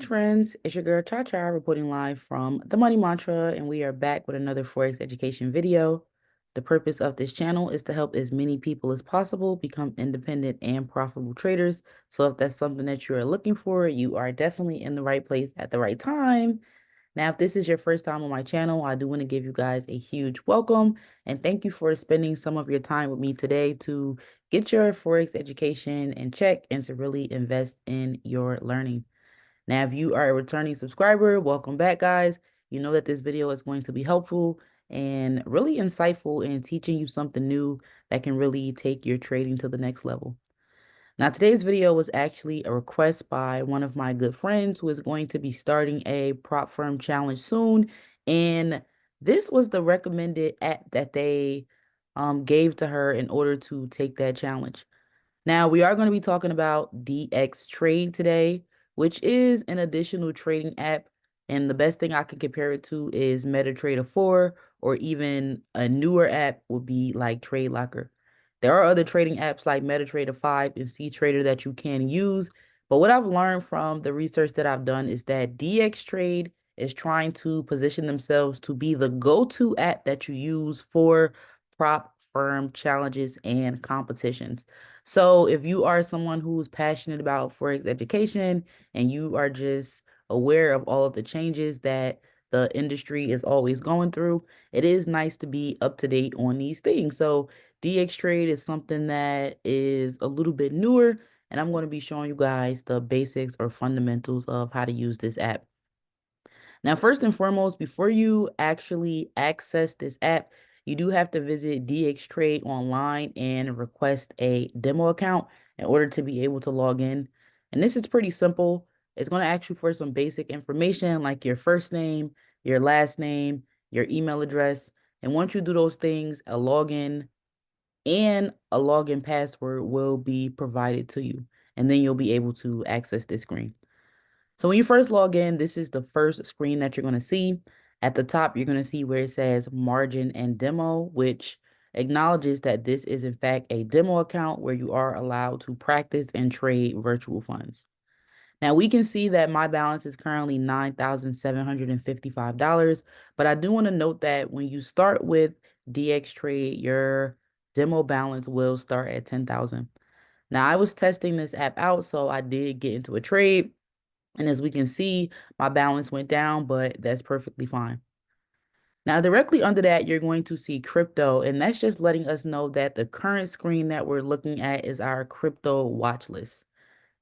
friends. It's your girl Cha Cha reporting live from the Money Mantra, and we are back with another Forex education video. The purpose of this channel is to help as many people as possible become independent and profitable traders. So if that's something that you are looking for, you are definitely in the right place at the right time. Now, if this is your first time on my channel, I do want to give you guys a huge welcome and thank you for spending some of your time with me today to get your Forex education in check and to really invest in your learning. Now, if you are a returning subscriber, welcome back, guys. You know that this video is going to be helpful and really insightful in teaching you something new that can really take your trading to the next level. Now, today's video was actually a request by one of my good friends who is going to be starting a prop firm challenge soon. And this was the recommended app that they gave to her in order to take that challenge. Now, we are going to be talking about DXTrade today, which is an additional trading app. And the best thing I can compare it to is MetaTrader 4, or even a newer app would be like Trade Locker. There are other trading apps like MetaTrader 5 and CTrader that you can use. But what I've learned from the research that I've done is that DXTrade is trying to position themselves to be the go-to app that you use for prop firm challenges and competitions. So if you are someone who's passionate about Forex education and you are just aware of all of the changes that the industry is always going through, it is nice to be up to date on these things. So DX Trade is something that is a little bit newer, and I'm going to be showing you guys the basics or fundamentals of how to use this app. Now, first and foremost, before you actually access this app, you do have to visit DXTrade online and request a demo account in order to be able to log in. And this is pretty simple. It's going to ask you for some basic information like your first name, your last name, your email address. And once you do those things, a login and a login password will be provided to you. And then you'll be able to access this screen. So when you first log in, this is the first screen that you're going to see. At the top, you're going to see where it says margin and demo, which acknowledges that this is in fact a demo account where you are allowed to practice and trade virtual funds. Now we can see that my balance is currently $9,755, but I do want to note that when you start with DX Trade, your demo balance will start at 10,000. Now I was testing this app out, so I did get into a trade. And as we can see, my balance went down, but that's perfectly fine. Now, directly under that, you're going to see crypto, and that's just letting us know that the current screen that we're looking at is our crypto watch list.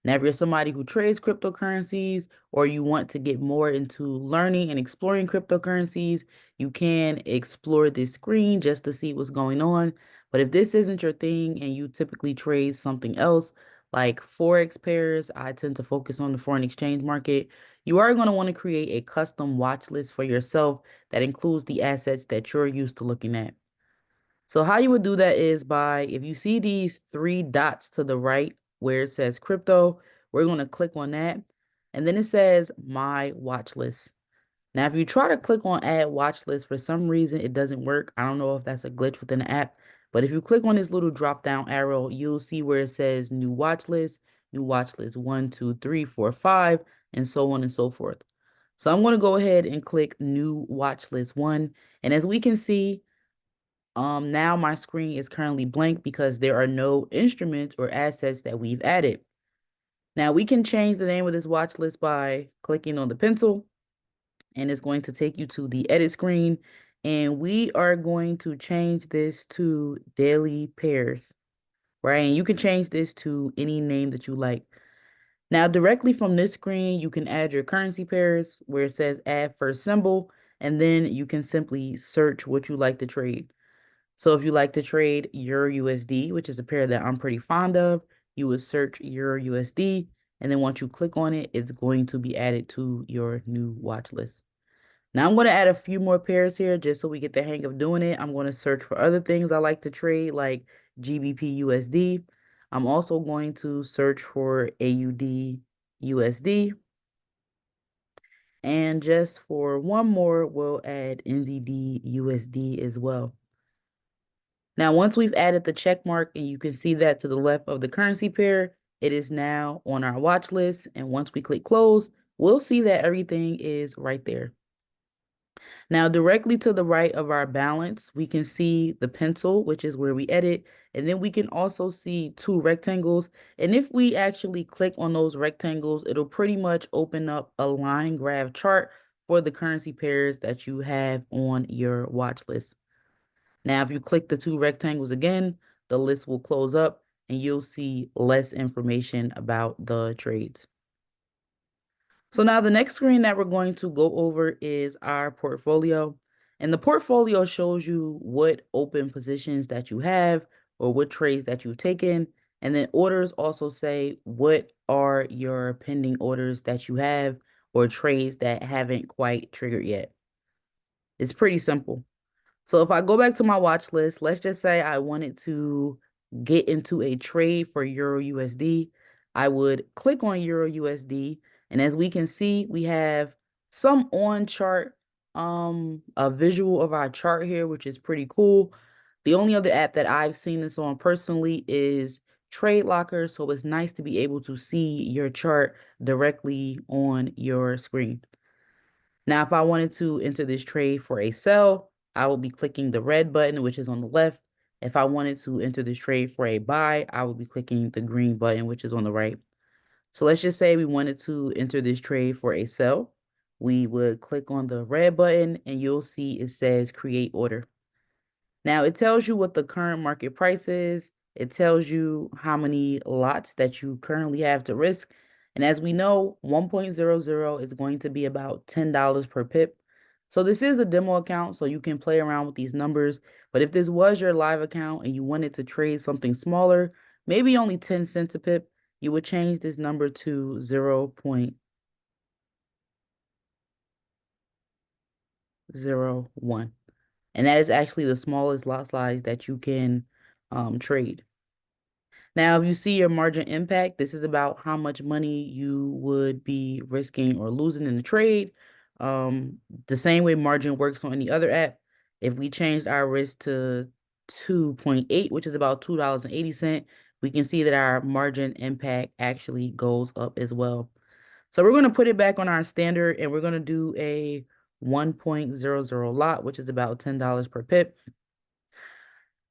Now, if you're somebody who trades cryptocurrencies or you want to get more into learning and exploring cryptocurrencies, you can explore this screen just to see what's going on. But if this isn't your thing and you typically trade something else, like Forex pairs, I tend to focus on the foreign exchange market. You are going to want to create a custom watch list for yourself that includes the assets that you're used to looking at. So how you would do that is by, if you see these three dots to the right where it says crypto, we're going to click on that. And then it says my watch list. Now, if you try to click on add watch list, for some reason it doesn't work. I don't know if that's a glitch within the app, but if you click on this little drop down arrow, you'll see where it says new watch list 1, 2, 3, 4, 5, and so on and so forth. So I'm going to go ahead and click new watch list 1. And as we can see, now my screen is currently blank because there are no instruments or assets that we've added. Now we can change the name of this watch list by clicking on the pencil, and it's going to take you to the edit screen. And we are going to change this to daily pairs, right? And you can change this to any name that you like. Now, directly from this screen, you can add your currency pairs where it says add first symbol, and then you can simply search what you like to trade. So if you like to trade Euro USD, which is a pair that I'm pretty fond of, you would search Euro USD. And then once you click on it, it's going to be added to your new watch list. Now I'm going to add a few more pairs here just so we get the hang of doing it. I'm going to search for other things I like to trade like GBP USD. I'm also going to search for AUD USD. And just for one more, we'll add NZD USD as well. Now, once we've added the check mark and you can see that to the left of the currency pair, it is now on our watch list. And once we click close, we'll see that everything is right there. Now, directly to the right of our balance, we can see the pencil, which is where we edit, and then we can also see two rectangles. And if we actually click on those rectangles, it'll pretty much open up a line graph chart for the currency pairs that you have on your watch list. Now, if you click the two rectangles again, the list will close up and you'll see less information about the trades. So now the next screen that we're going to go over is our portfolio. And the portfolio shows you what open positions that you have or what trades that you've taken. And then orders also say what are your pending orders that you have or trades that haven't quite triggered yet. It's pretty simple. So if I go back to my watch list, let's just say I wanted to get into a trade for Euro USD. I would click on Euro USD, and as we can see, we have some on chart, a visual of our chart here, which is pretty cool. The only other app that I've seen this on personally is Trade Locker, so it's nice to be able to see your chart directly on your screen. Now, if I wanted to enter this trade for a sell, I will be clicking the red button, which is on the left. If I wanted to enter this trade for a buy, I would be clicking the green button, which is on the right. So let's just say we wanted to enter this trade for a sell. We would click on the red button and you'll see it says create order. Now it tells you what the current market price is. It tells you how many lots that you currently have to risk. And as we know, 1.00 is going to be about $10 per pip. So this is a demo account, so you can play around with these numbers. But if this was your live account and you wanted to trade something smaller, maybe only 10 cents a pip, you would change this number to 0.01. And that is actually the smallest lot size that you can trade. Now, if you see your margin impact, this is about how much money you would be risking or losing in the trade. The same way margin works on any other app. If we changed our risk to 2.8, which is about $2.80, we can see that our margin impact actually goes up as well. So we're going to put it back on our standard and we're going to do a 1.00 lot, which is about $10 per pip.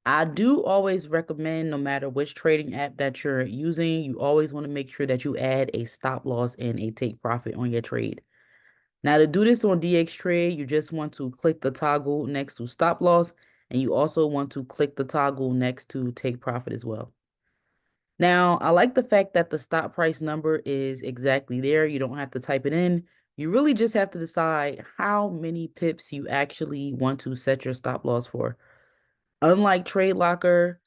I do always recommend, no matter which trading app that you're using, you always want to make sure that you add a stop loss and a take profit on your trade. Now, to do this on DXTrade, you just want to click the toggle next to stop loss, and you also want to click the toggle next to take profit as well. Now, I like the fact that the stop price number is exactly there. You don't have to type it in. You really just have to decide how many pips you actually want to set your stop loss for. Unlike Trade Locker,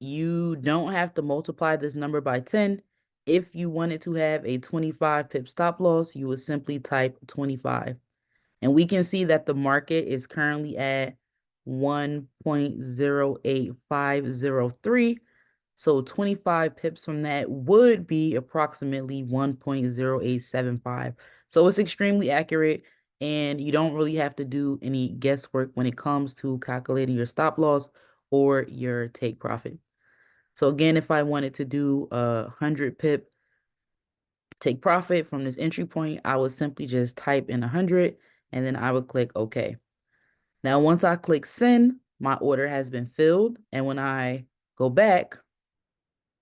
you don't have to multiply this number by 10. If you wanted to have a 25 pip stop loss, you would simply type 25. And we can see that the market is currently at 1.08503. So 25 pips from that would be approximately 1.0875. So it's extremely accurate and you don't really have to do any guesswork when it comes to calculating your stop loss or your take profit. So again, if I wanted to do a 100 pip take profit from this entry point, I would simply just type in 100 and then I would click OK. Now, once I click send, my order has been filled. And when I go back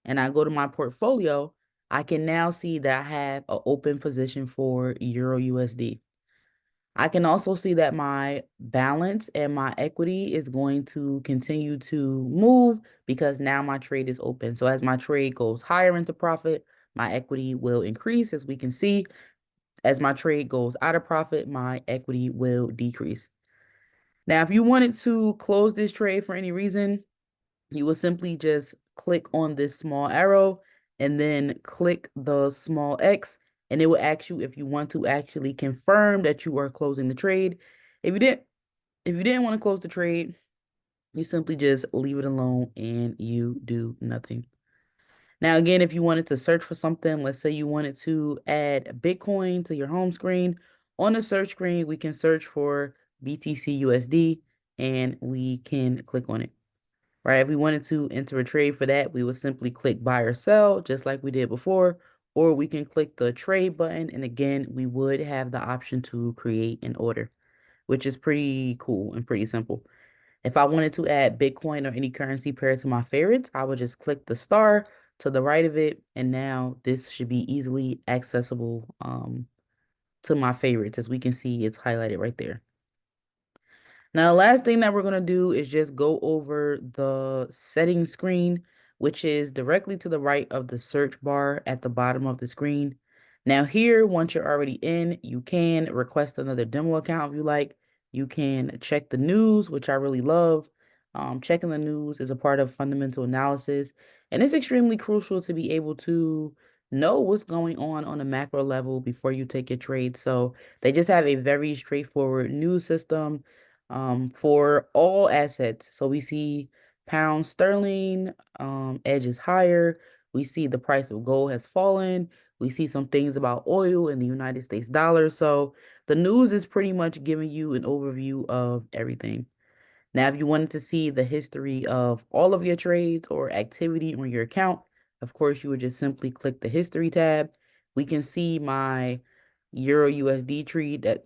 and I go to my portfolio, I can now see that I have an open position for Euro USD. I can also see that my balance and my equity is going to continue to move because now my trade is open. So as my trade goes higher into profit, my equity will increase. As we can see, as my trade goes out of profit, my equity will decrease. Now, if you wanted to close this trade for any reason, you will simply just click on this small arrow and then click the small X, and it will ask you if you want to actually confirm that you are closing the trade. If you didn't want to close the trade, you simply just leave it alone and you do nothing. Now, again, if you wanted to search for something, let's say you wanted to add Bitcoin to your home screen, on the search screen, we can search for BTC USD and we can click on it. Right? If we wanted to enter a trade for that, we would simply click buy or sell, just like we did before, or we can click the trade button. And again, we would have the option to create an order, which is pretty cool and pretty simple. If I wanted to add Bitcoin or any currency paired to my favorites, I would just click the star to the right of it. And now this should be easily accessible to my favorites. As we can see, it's highlighted right there. Now, the last thing that we're going to do is just go over the settings screen, which is directly to the right of the search bar at the bottom of the screen. Now here, once you're already in, you can request another demo account if you like. You can check the news, which I really love. Checking the news is a part of fundamental analysis, and it's extremely crucial to be able to know what's going on a macro level before you take your trade. So they just have a very straightforward news system for all assets. So we see pound sterling edges higher. We see the price of gold has fallen. We see some things about oil and the United States dollar. So the news is pretty much giving you an overview of everything. Now, if you wanted to see the history of all of your trades or activity on your account, of course, you would just simply click the history tab. We can see my Euro USD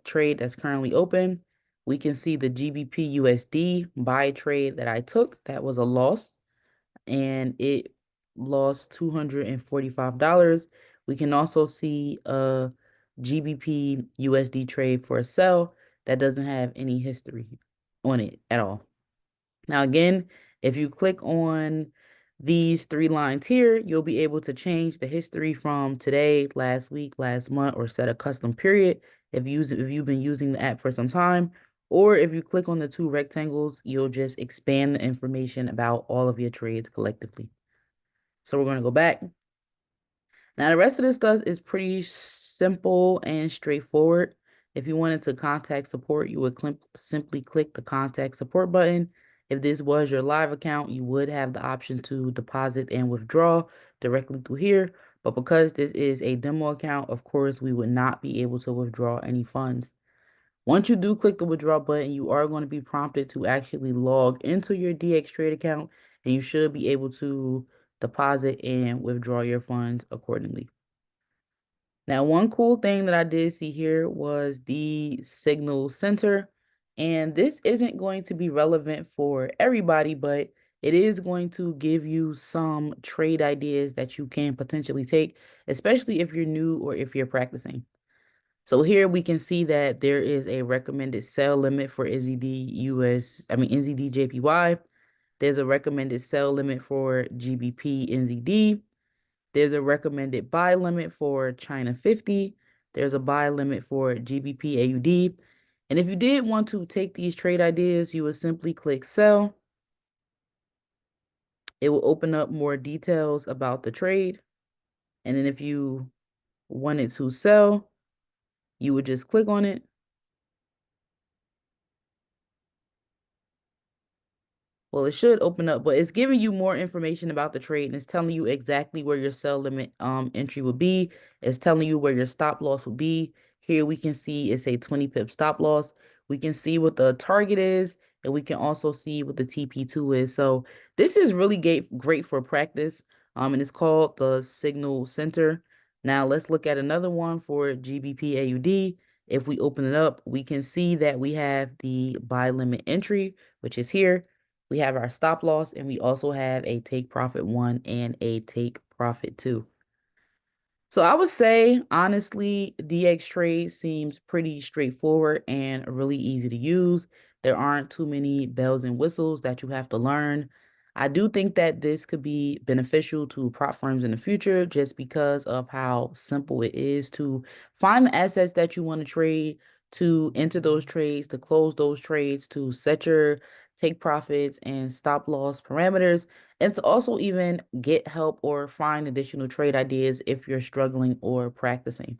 trade that's currently open. We can see the GBP USD buy trade that I took. That was a loss, and it lost $245. We can also see a GBP USD trade for a sell that doesn't have any history on it at all. Now, again, if you click on these three lines here, you'll be able to change the history from today, last week, last month, or set a custom period if you've been using the app for some time. Or if you click on the two rectangles, you'll just expand the information about all of your trades collectively. So we're going to go back. Now, the rest of this stuff is pretty simple and straightforward. If you wanted to contact support, you would simply click the contact support button. If this was your live account, you would have the option to deposit and withdraw directly through here. But because this is a demo account, of course, we would not be able to withdraw any funds. Once you do click the withdraw button, you are going to be prompted to actually log into your DXTrade account, and you should be able to deposit and withdraw your funds accordingly. Now, one cool thing that I did see here was the signal center, and this isn't going to be relevant for everybody, but it is going to give you some trade ideas that you can potentially take, especially if you're new or if you're practicing. So here we can see that there is a recommended sell limit for NZD JPY. There's a recommended sell limit for GBP NZD. There's a recommended buy limit for China 50. There's a buy limit for GBP AUD. And if you did want to take these trade ideas, you would simply click sell. It will open up more details about the trade. And then if you wanted to sell, you would just click on it. Well, it should open up, but it's giving you more information about the trade, and it's telling you exactly where your sell limit entry would be. It's telling you where your stop loss would be. Here we can see it's a 20 pip stop loss. We can see what the target is, and we can also see what the TP2 is. So this is really great for practice. And it's called the Signal Center. Now let's look at another one for GBP AUD. If we open it up, we can see that we have the buy limit entry, which is here. We have our stop loss, and we also have a take profit 1 and a take profit 2. So I would say, honestly, DXTrade seems pretty straightforward and really easy to use. There aren't too many bells and whistles that you have to learn. I do think that this could be beneficial to prop firms in the future just because of how simple it is to find the assets that you want to trade, to enter those trades, to close those trades, to set your take profits and stop loss parameters, and to also even get help or find additional trade ideas if you're struggling or practicing.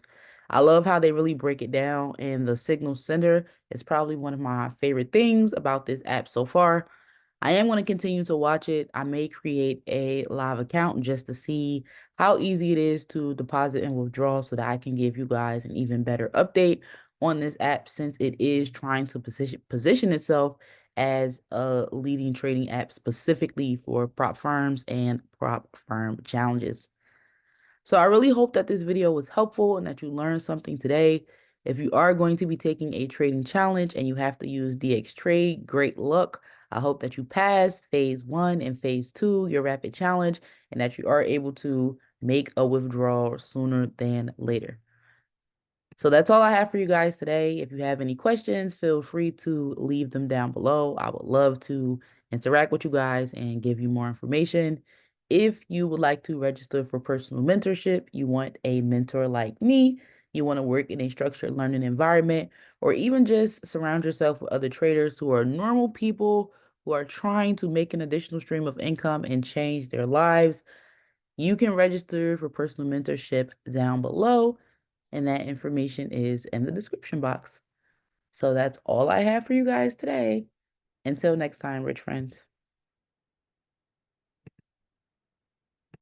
I love how they really break it down, and the Signal Center is probably one of my favorite things about this app so far. I am going to continue to watch it. I may create a live account just to see how easy it is to deposit and withdraw so that I can give you guys an even better update on this app since it is trying to position itself as a leading trading app specifically for prop firms and prop firm challenges. So I really hope that this video was helpful and that you learned something today. If you are going to be taking a trading challenge and you have to use DXTrade, great luck. I hope that you pass phase 1 and phase 2, your rapid challenge, and that you are able to make a withdrawal sooner than later. So that's all I have for you guys today. If you have any questions, feel free to leave them down below. I would love to interact with you guys and give you more information. If you would like to register for personal mentorship, you want a mentor like me, you want to work in a structured learning environment, or even just surround yourself with other traders who are normal people who are trying to make an additional stream of income and change their lives, you can register for personal mentorship down below, and that information is in the description box. So that's all I have for you guys today. Until next time, rich friends.